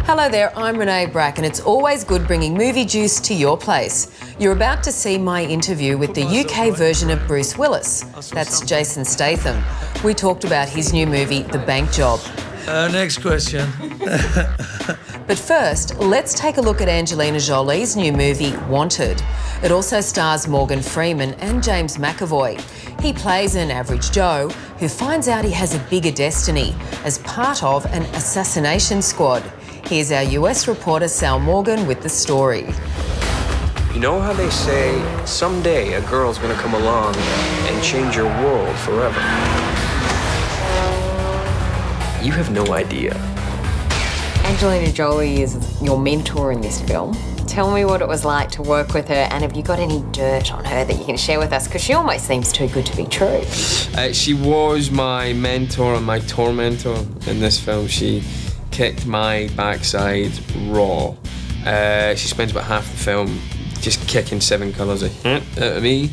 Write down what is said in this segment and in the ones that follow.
Hello there, I'm Renee Brack, and it's always good bringing movie juice to your place. You're about to see my interview with the UK version of Bruce Willis. That's Jason Statham. We talked about his new movie, The Bank Job. Next question. But first, let's take a look at Angelina Jolie's new movie, Wanted. It also stars Morgan Freeman and James McAvoy. He plays an average Joe who finds out he has a bigger destiny as part of an assassination squad. Here's our US reporter Sal Morgan with the story. You know how they say someday a girl's gonna come along and change your world forever? You have no idea. Angelina Jolie is your mentor in this film. Tell me what it was like to work with her, and have you got any dirt on her that you can share with us? Because she almost seems too good to be true. She was my mentor and my tormentor in this film. She kicked my backside raw. She spends about half the film just kicking 7 colours out of me.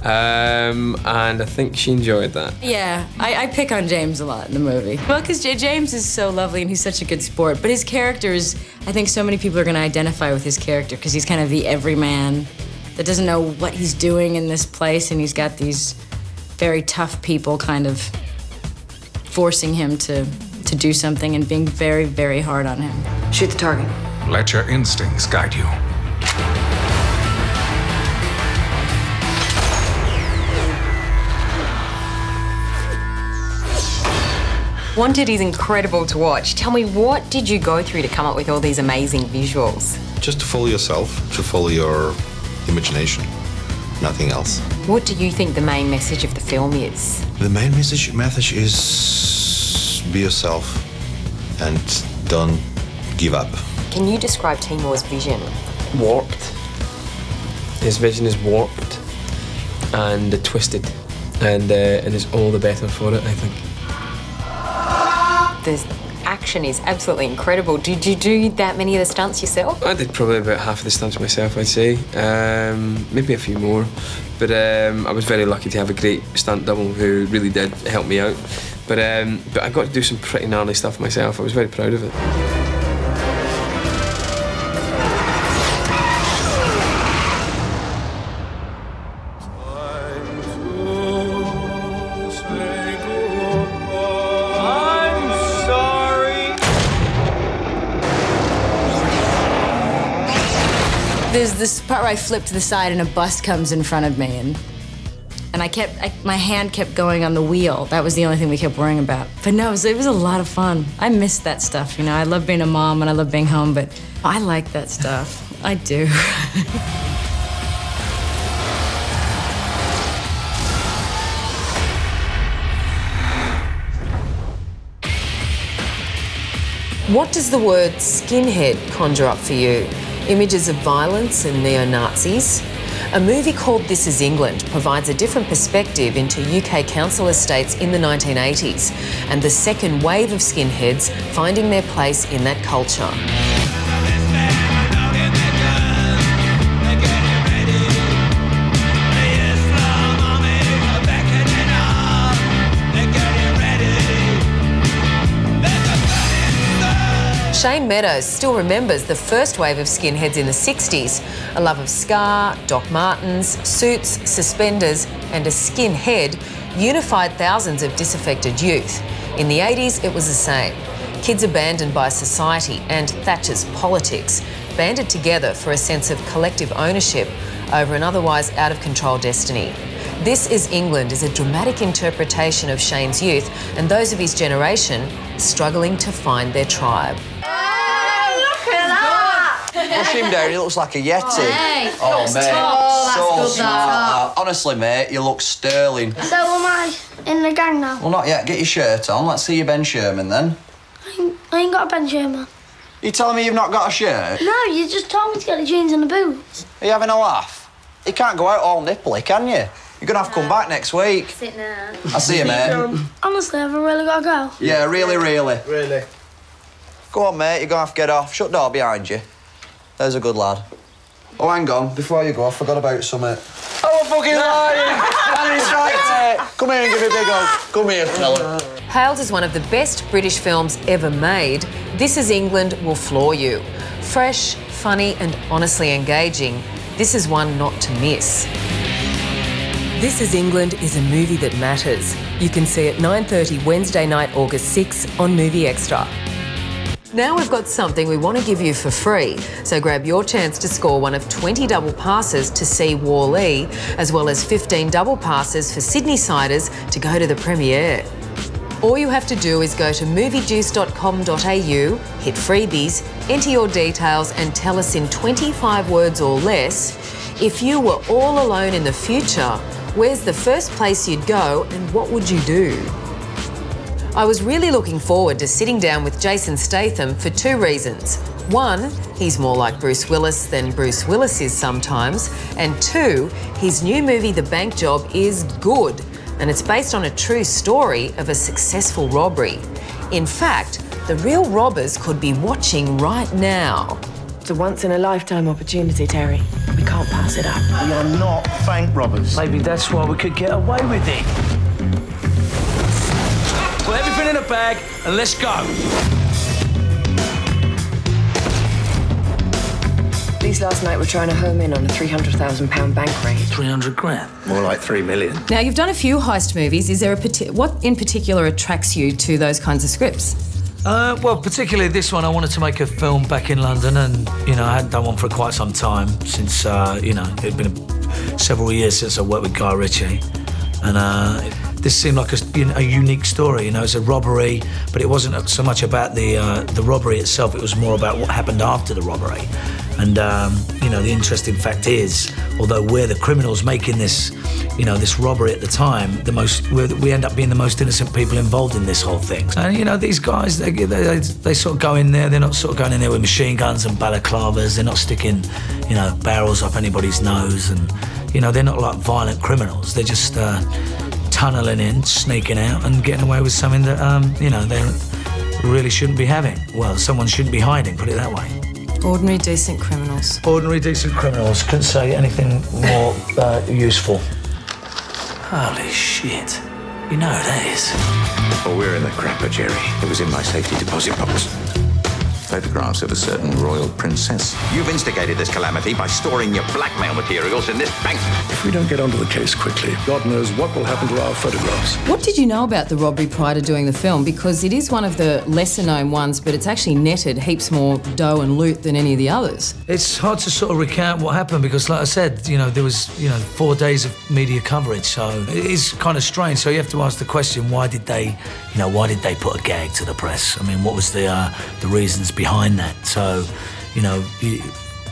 And I think she enjoyed that. Yeah, I pick on James a lot in the movie. Well, because James is so lovely and he's such a good sport, but his character is, I think so many people are going to identify with his character because he's kind of the everyman that doesn't know what he's doing in this place, and he's got these very tough people kind of forcing him to do something and being very, very hard on him. Shoot the target. Let your instincts guide you. Wanted is incredible to watch. Tell me, what did you go through to come up with all these amazing visuals? Just to follow yourself, to follow your imagination, nothing else. What do you think the main message of the film is? The main message is be yourself and don't give up. Can you describe Timur's vision? Warped. His vision is warped and twisted, and it's all the better for it, I think. The action is absolutely incredible. Did you do that many of the stunts yourself? I did probably about half of the stunts myself, I'd say. Maybe a few more. But I was very lucky to have a great stunt double who really did help me out. But I got to do some pretty gnarly stuff myself. I was very proud of it. There's this part where I flip to the side and a bus comes in front of me, and my hand kept going on the wheel. That was the only thing we kept worrying about. But no, it was a lot of fun. I missed that stuff, you know. I love being a mom and I love being home, but I like that stuff. I do. What does the word skinhead conjure up for you? Images of violence and neo-Nazis? A movie called This Is England provides a different perspective into UK council estates in the 1980s and the second wave of skinheads finding their place in that culture. Shane Meadows still remembers the first wave of skinheads in the 60s, a love of ska, Doc Martens, suits, suspenders and a skinhead unified thousands of disaffected youth. In the 80s, it was the same. Kids abandoned by society and Thatcher's politics banded together for a sense of collective ownership over an otherwise out-of-control destiny. This Is England is a dramatic interpretation of Shane's youth and those of his generation struggling to find their tribe. Push him down, he looks like a Yeti. Hey, oh, mate. Oh, so smart. Honestly, mate, you look sterling. So am I in the gang now? Well, not yet. Get your shirt on. Let's see your Ben Sherman, then. I ain't got a Ben Sherman. You telling me you've not got a shirt? No, you just told me to get the jeans and the boots. Are you having a laugh? You can't go out all nipply, can you? You're going to have to come back next week. Sit now. I'll see you, mate. Honestly, have I really got to go? Yeah, really. Really? Go on, mate. You're going to have to get off. Shut the door behind you. There's a good lad. Oh, hang on. Before you go, I forgot about something. How fucking lying. And he's right there. Come here and give me a big hug. Come here, fella. Hailed as one of the best British films ever made, This Is England will floor you. Fresh, funny and honestly engaging, this is one not to miss. This Is England is a movie that matters. You can see it 9:30 Wednesday night, August 6 on Movie Extra. Now we've got something we want to give you for free, so grab your chance to score one of 20 double passes to see Jolie, as well as 15 double passes for Sydney-siders to go to the premiere. All you have to do is go to moviejuice.com.au, hit freebies, enter your details and tell us in 25 words or less, if you were all alone in the future, where's the first place you'd go and what would you do? I was really looking forward to sitting down with Jason Statham for two reasons. One, he's more like Bruce Willis than Bruce Willis is sometimes. And two, his new movie, The Bank Job, is good. And it's based on a true story of a successful robbery. In fact, the real robbers could be watching right now. It's a once-in-a-lifetime opportunity, Terry. We can't pass it up. We are not bank robbers. Maybe that's why we could get away with it. Put everything in a bag and let's go. Police last night were trying to home in on a £300,000 bank raid. 300 grand? More like 3 million. Now, you've done a few heist movies. Is there what in particular attracts you to those kinds of scripts? Well, particularly this one, I wanted to make a film back in London and, you know, I hadn't done one for quite some time since, you know, it'd been several years since I worked with Guy Ritchie. And this seemed like a unique story, you know, it's a robbery, but it wasn't so much about the robbery itself, it was more about what happened after the robbery. And, you know, the interesting fact is, although we're the criminals making this, you know, this robbery at the time, we end up being the most innocent people involved in this whole thing. And, you know, these guys, they sort of go in there, they're not sort of going in there with machine guns and balaclavas, they're not sticking, you know, barrels up anybody's nose and, you know, they're not like violent criminals, they're just tunneling in, sneaking out and getting away with something that, you know, they really shouldn't be having. Well, someone shouldn't be hiding, put it that way. Ordinary, decent criminals. Ordinary, decent criminals. Couldn't say anything more useful. Holy shit. You know who that is. Well, we're in the crapper, Jerry. It was in my safety deposit box. Photographs of a certain royal princess. You've instigated this calamity by storing your blackmail materials in this bank. If we don't get onto the case quickly, God knows what will happen to our photographs. What did you know about the robbery prior to doing the film? Because it is one of the lesser-known ones, but it's actually netted heaps more dough and loot than any of the others. It's hard to sort of recount what happened because, like I said, you know, there was, you know, 4 days of media coverage, so it is kind of strange. So you have to ask the question, why did they put a gag to the press? I mean, what was the reasons behind that? So, you know, you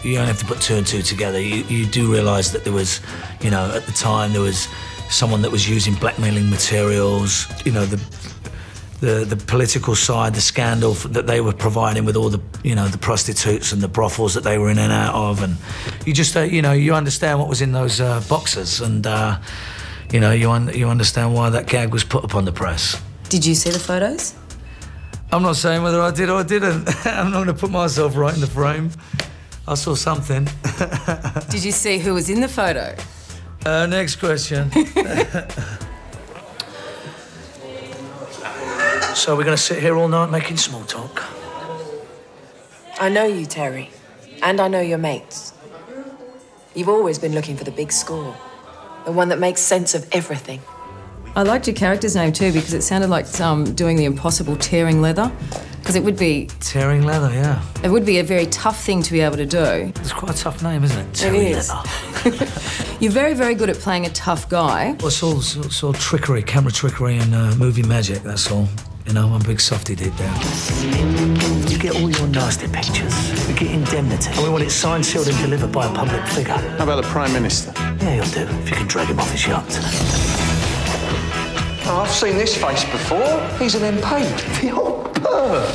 only have to put 2 and 2 together. You do realise that there was, you know, at the time there was someone that was using blackmailing materials, you know, the political side, the scandal that they were providing with all the, you know, the prostitutes and the brothels that they were in and out of, and you just, you know, you understand what was in those boxes, and you know, you understand why that gag was put upon the press. Did you see the photos? I'm not saying whether I did or I didn't. I'm not going to put myself right in the frame. I saw something. Did you see who was in the photo? Next question. So we're going to sit here all night making small talk? I know you, Terry. And I know your mates. You've always been looking for the big score. The one that makes sense of everything. I liked your character's name too because it sounded like doing the impossible tearing leather. Because it would be... Tearing leather, yeah. It would be a very tough thing to be able to do. It's quite a tough name, isn't it? Tearing leather. You're very, very good at playing a tough guy. Well, it's all trickery, camera trickery and movie magic, that's all. You know, I'm a big softy deep down. You get all your nasty pictures. We get indemnity. And we want it signed, sealed and delivered by a public figure. How about the Prime Minister? Yeah, you'll do, if you can drag him off his yacht. Oh, I've seen this face before. He's an MP. The old bird.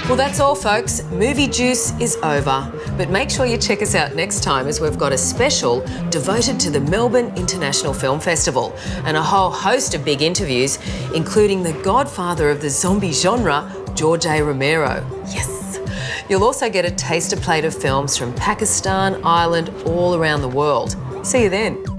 Well, that's all, folks. Movie Juice is over. But make sure you check us out next time as we've got a special devoted to the Melbourne International Film Festival and a whole host of big interviews, including the godfather of the zombie genre, George A. Romero. Yes. You'll also get a taster plate of films from Pakistan, Ireland, all around the world. See you then.